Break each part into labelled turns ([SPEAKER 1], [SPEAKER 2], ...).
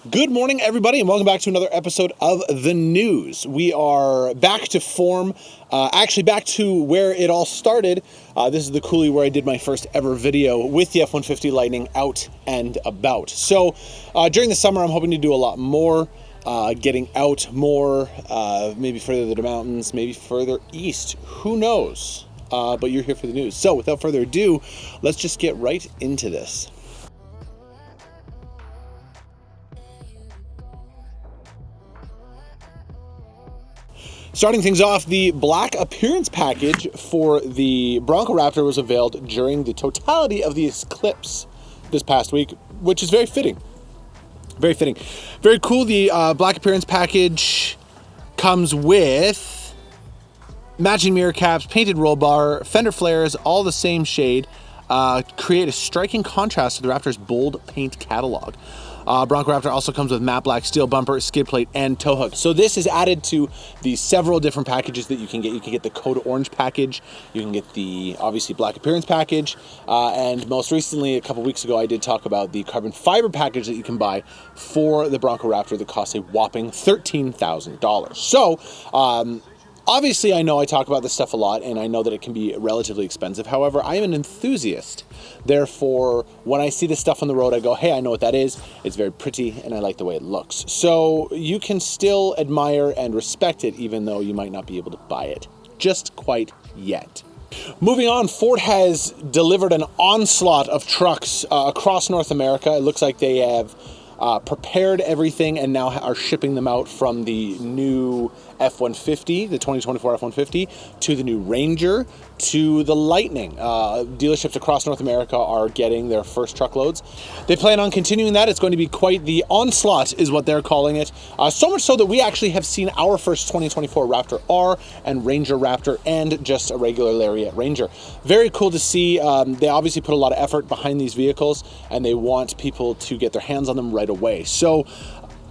[SPEAKER 1] Good morning, everybody, and welcome back to another episode of The News. We are back to form, actually back to where it all started. This is the coulee where I did my first ever video with the F-150 Lightning out and about. So during the summer, I'm hoping to do a lot more, getting out more, maybe further to the mountains, maybe further east. Who knows? But you're here for the news. So without further ado, let's just get right into this. Starting things off, the black appearance package for the Bronco Raptor was unveiled during the totality of the eclipse this past week, which is very fitting. Very fitting. Very cool. The black appearance package comes with matching mirror caps, painted roll bar, fender flares, all the same shade. Create a striking contrast to the Raptor's bold paint catalog. Bronco Raptor also comes with matte black steel bumper, skid plate, and tow hook. So this is added to the several different packages that you can get. You can get the Code Orange package, you can get the, obviously, black appearance package, and most recently, a couple weeks ago, I did talk about the carbon fiber package that you can buy for the Bronco Raptor that costs a whopping $13,000. So, obviously, I know I talk about this stuff a lot, and I know that it can be relatively expensive. However, I am an enthusiast. Therefore, when I see this stuff on the road, I go, hey, I know what that is. It's very pretty, and I like the way it looks. So you can still admire and respect it, even though you might not be able to buy it just quite yet. Moving on, Ford has delivered an onslaught of trucks across North America. It looks like they have prepared everything and now are shipping them out from the new F-150, the 2024 F-150, to the new Ranger, to the Lightning. Dealerships across North America are getting their first truckloads. They plan on continuing that. It's going to be quite the onslaught, is what they're calling it. So much so that we actually have seen our first 2024 Raptor R and Ranger Raptor and just a regular Lariat Ranger. Very cool to see. They obviously put a lot of effort behind these vehicles, and they want people to get their hands on them right away. So,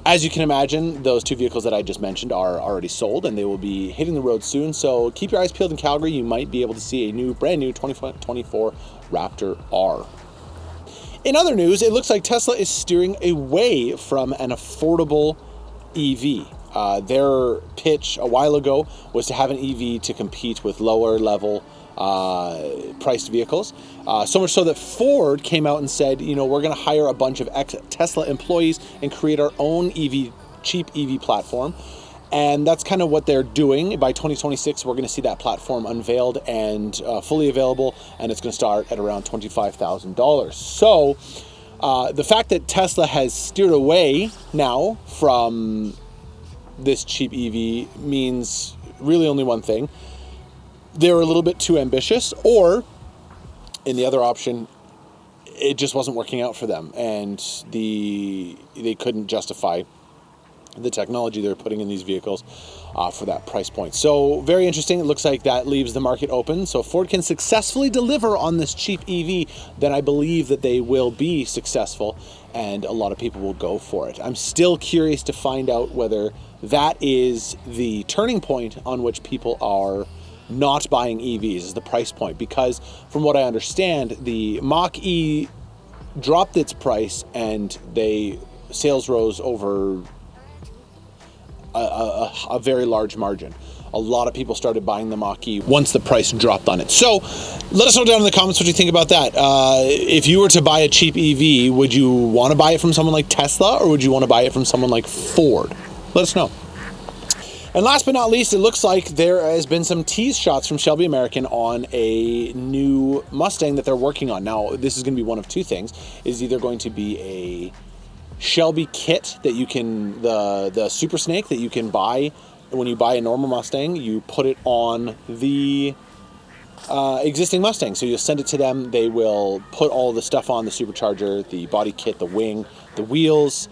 [SPEAKER 1] as you can imagine, those two vehicles that I just mentioned are already sold, and they will be hitting the road soon. So keep your eyes peeled in Calgary. You might be able to see a brand new 2024 Raptor R. In other news, it looks like Tesla is steering away from an affordable EV. Their pitch a while ago was to have an EV to compete with lower level priced vehicles. So much so that Ford came out and said, you know, we're going to hire a bunch of ex-Tesla employees and create our own cheap EV platform. And that's kind of what they're doing. By 2026, we're going to see that platform unveiled and fully available, and it's going to start at around $25,000. So the fact that Tesla has steered away now from this cheap EV means really only one thing. They were a little bit too ambitious, or in the other option, it just wasn't working out for them, and they couldn't justify the technology they're putting in these vehicles for that price point. So very interesting. It looks like that leaves the market open. So if Ford can successfully deliver on this cheap EV, then I believe that they will be successful, and a lot of people will go for it. I'm still curious to find out whether that is the turning point on which people are not buying EVs, is the price point, because from what I understand, the Mach-E dropped its price and sales rose over a very large margin. A lot of people started buying the Mach-E once the price dropped on it. So let us know down in the comments what you think about that. If you were to buy a cheap EV, would you want to buy it from someone like Tesla, or would you want to buy it from someone like Ford? Let us know. And last but not least, it looks like there has been some tease shots from Shelby American on a new Mustang that they're working on. Now, this is going to be one of two things. It's either going to be a Shelby kit that you can, the Super Snake that you can buy when you buy a normal Mustang, you put it on the existing Mustang. So you'll send it to them. They will put all the stuff on, the supercharger, the body kit, the wing, the wheels,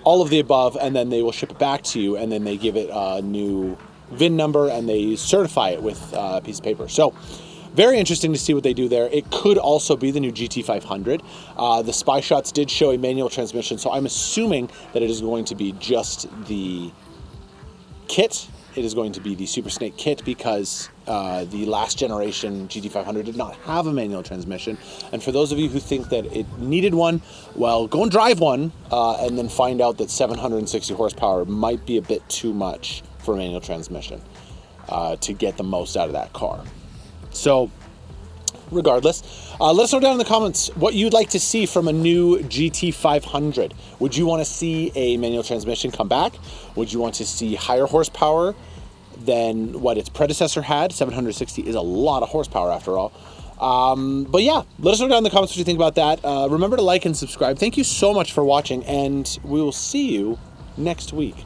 [SPEAKER 1] all of the above, and then they will ship it back to you, and then they give it a new VIN number, and they certify it with a piece of paper. So very interesting to see what they do there. It could also be the new GT500. The spy shots did show a manual transmission, so I'm assuming that it is going to be just the kit it is going to be the Super Snake kit because the last generation GT500 did not have a manual transmission. And for those of you who think that it needed one, well, go and drive one and then find out that 760 horsepower might be a bit too much for a manual transmission to get the most out of that car. So regardless, let us know down in the comments what you'd like to see from a new GT500. Would you want to see a manual transmission come back? Would you want to see higher horsepower than what its predecessor had? 760 is a lot of horsepower after all. But yeah, let us know down in the comments what you think about that. Remember to like and subscribe. Thank you so much for watching, and we will see you next week.